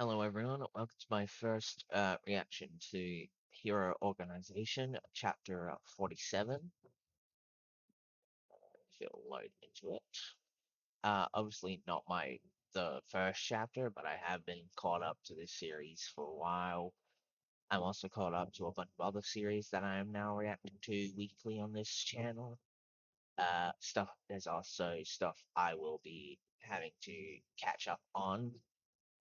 Hello, everyone. Welcome to my first reaction to Hero Organization, Chapter 47. If it'll load into it. Obviously, not the first chapter, but I have been caught up to this series for a while. I'm also caught up to a bunch of other series that I am now reacting to weekly on this channel. There's also stuff I will be having to catch up on,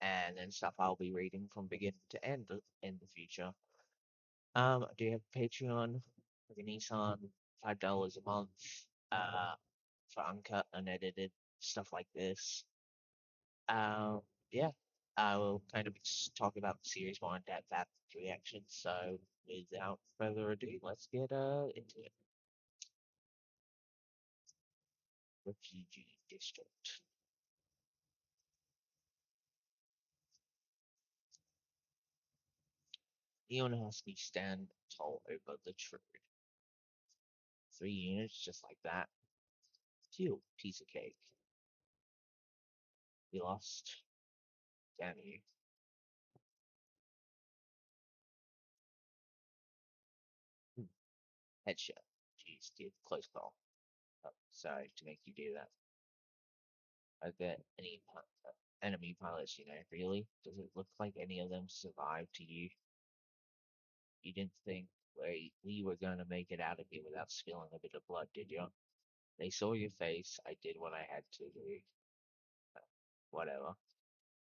and then stuff I'll be reading from beginning to end in the future. I do have Patreon for the Nissan, $5 a month, uh, for uncut, unedited stuff like this. Yeah, I will kind of just talk about the series more in depth after the reaction. So, without further ado, let's get into it. Refugee District. Leon Husky stand tall over the truth. 3 units just like that. Phew, piece of cake. We lost. Damn you. Headshot. Jeez, dude, close call. Oh, sorry to make you do that. I bet enemy pilots, really? Does it look like any of them survived to you? You didn't think we were gonna make it out of here without spilling a bit of blood, did you? They saw your face. I did what I had to do. Uh, Whatever.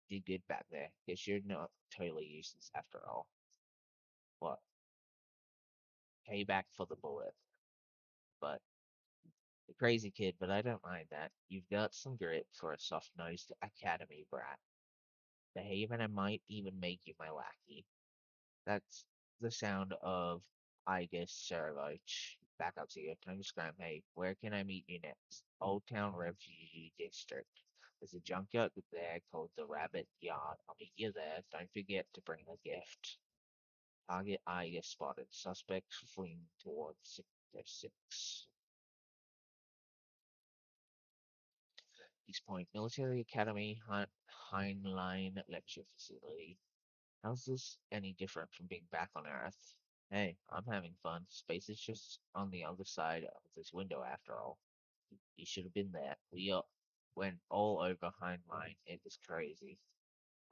Did good back there. Guess you're not totally useless after all. What? Payback for the bullet. But the crazy kid, but I don't mind that. You've got some grit for a soft-nosed academy brat. Behave and I might even make you my lackey. That's the sound of, I guess, Servoch. Back up to you. Time to scram. Hey, where can I meet you next? Old Town Refugee District. There's a junkyard there called the Rabbit Yard. I'll meet you there. Don't forget to bring a gift. Target I guess spotted. Suspect fleeing towards Sector 6. East Point Military Academy, Heinlein Lecture Facility. How's this any different from being back on Earth? Hey, I'm having fun. Space is just on the other side of this window after all. You should have been there. Went all over Heinlein. It was crazy.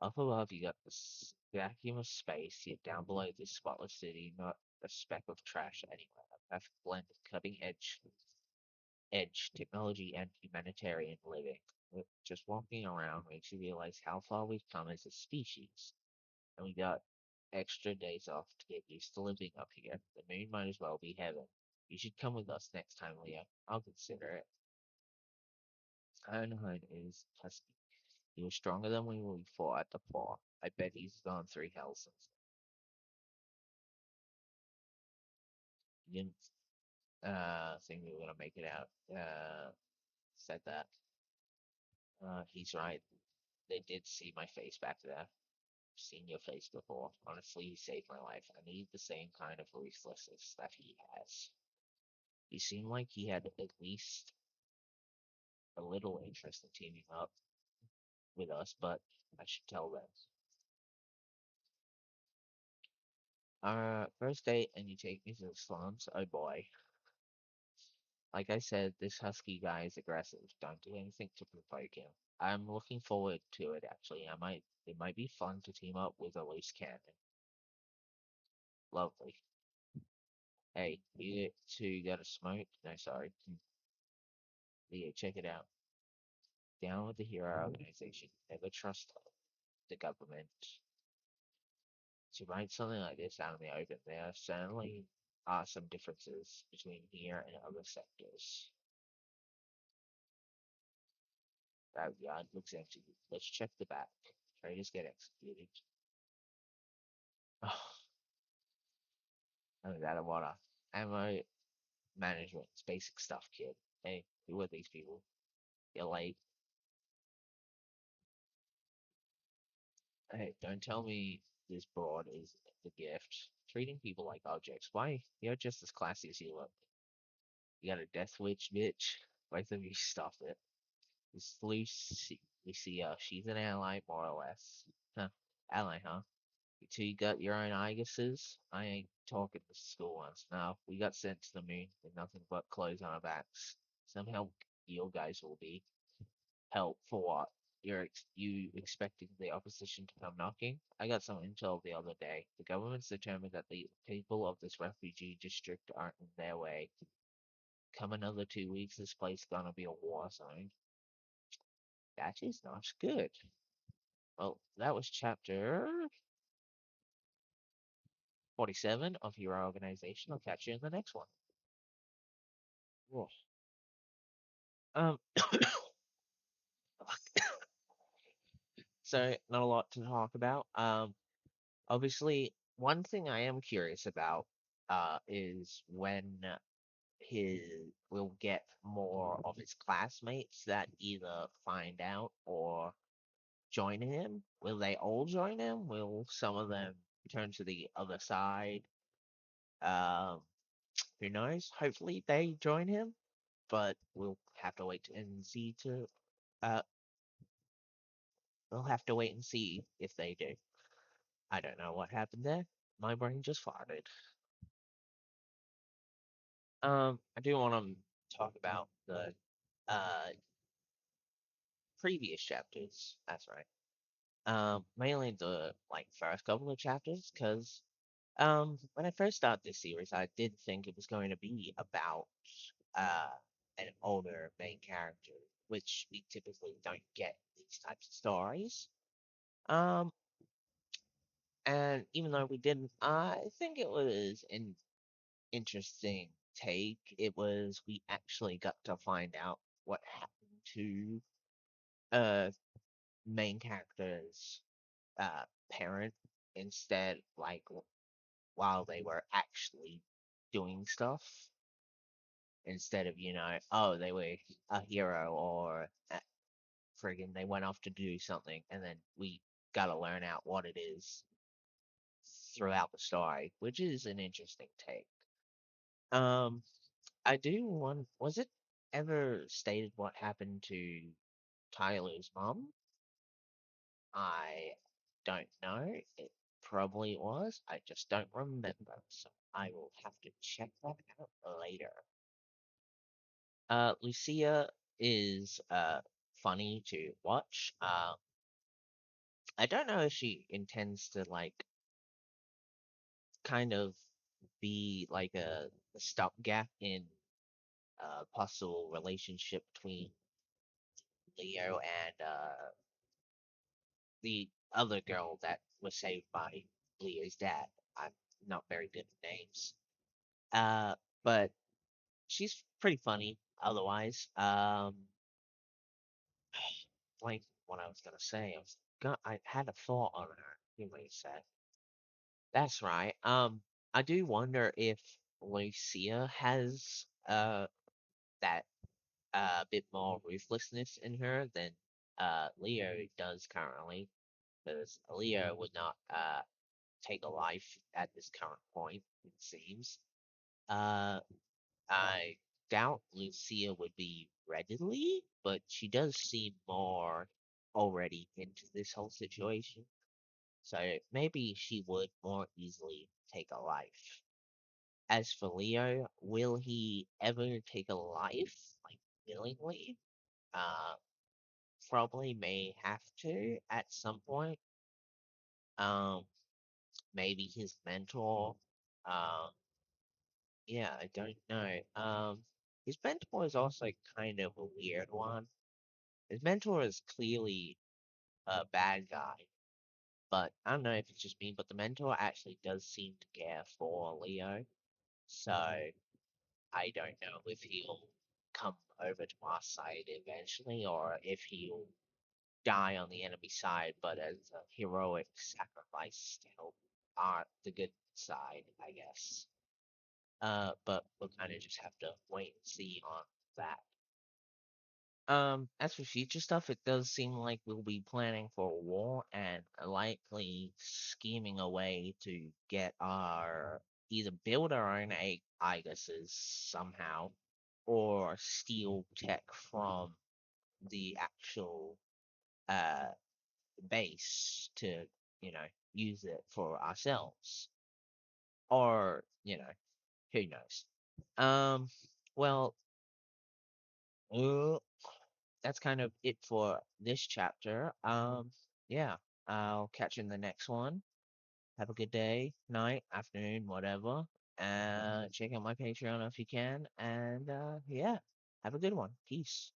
Up above, you got this vacuum of space, yet down below this spotless city, not a speck of trash anywhere. A perfect blend of cutting edge technology and humanitarian living. Just walking around makes you realize how far we've come as a species. And we got extra days off to get used to living up here. The moon might as well be heaven. You should come with us next time, Leo. I'll consider it. Ironhide is husky. He was stronger than when we fought at the fort. I bet he's gone through hell since then. He didn't think we were gonna make it out. Said that. He's right. They did see my face back there. Seen your face before. Honestly, he saved my life. I need the same kind of ruthlessness that he has. He seemed like he had at least a little interest in teaming up with us, but I should tell them. First date and you take me to the slums? Oh boy. Like I said, this husky guy is aggressive. Don't do anything to provoke him. I'm looking forward to it actually. It might be fun to team up with a loose cannon. Lovely. Hey, you two got a smoke? No, sorry. Yeah, check it out. Down with the hero organization. Never trust the government. To write something like this out in the open, there certainly are some differences between here and other sectors. That yard looks empty. Let's check the back. Traders get executed. Oh, none of that water. Ammo management. It's basic stuff, kid. Hey, who are these people? You're late. Hey, don't tell me this broad is the gift. Treating people like objects. Why? You're just as classy as you look. You got a death wish, bitch. Both of you stop it. This Lucia, she's an ally, more or less. Huh. ally, huh? So you got your own Arguses? I ain't talking to school ones. No, we got sent to the moon with nothing but clothes on our backs. Somehow you guys will be. Help for what? You expecting the opposition to come knocking? I got some intel the other day. The government's determined that the people of this refugee district aren't in their way. Come another 2 weeks, this place gonna be a war zone. That is not good. Well, that was chapter 47 of your organization. I'll catch you in the next one. Whoa. Um, so not a lot to talk about. Obviously, one thing I am curious about, is when his will get more of his classmates that either find out or join him. Will they all join him? Will some of them turn to the other side? Um, who knows? Hopefully they join him, but we'll have to wait and see to uh we'll have to wait and see if they do. I don't know what happened there. My brain just farted. I do want to talk about the uh previous chapters. That's right. Mainly the like first couple of chapters, because when I first started this series, I did think it was going to be about uh an older main character, which we typically don't get in these types of stories. Um, and even though we didn't, I think it was an interesting take. It was we actually got to find out what happened to uh main character's parent instead, like while they were actually doing stuff, instead of oh, they were a hero or friggin' they went off to do something, and then we gotta learn out what it is throughout the story, which is an interesting take. Um, I do want. Was it ever stated what happened to Tyler's mom? I don't know. It probably was. I just don't remember. So I will have to check that out later. Lucia is funny to watch. I don't know if she intends to like kind of be like a stopgap in a possible relationship between Leo and the other girl that was saved by Leo's dad. I'm not very good at names. But she's pretty funny otherwise. Like what I was gonna say, I had a thought on her. Give me a sec. That's right. I do wonder if Lucia has that bit more ruthlessness in her than Leo does currently, because Leo would not take a life at this current point, it seems. Uh, I doubt Lucia would be readily, but she does seem more already into this whole situation. So maybe she would more easily take a life. As for Leo, will he ever take a life, like willingly? Uh, Probably may have to at some point. Um, Maybe his mentor. Um, yeah, I don't know. His mentor is also kind of a weird one. His mentor is clearly a bad guy, but I don't know if it's just me, but the mentor actually does seem to care for Leo. So I don't know if he'll come over to our side eventually or if he'll die on the enemy side, but as a heroic sacrifice to help the good side, I guess. But we'll kind of just have to wait and see on that. As for future stuff, it does seem like we'll be planning for a war and likely scheming a way to get our either build our own Igases somehow or steal tech from the actual uh base to you know, use it for ourselves. Or, who knows? Um, well, uh, that's kind of it for this chapter. Yeah, I'll catch you in the next one. Have a good day, night, afternoon, whatever. Check out my Patreon if you can. And yeah, have a good one. Peace.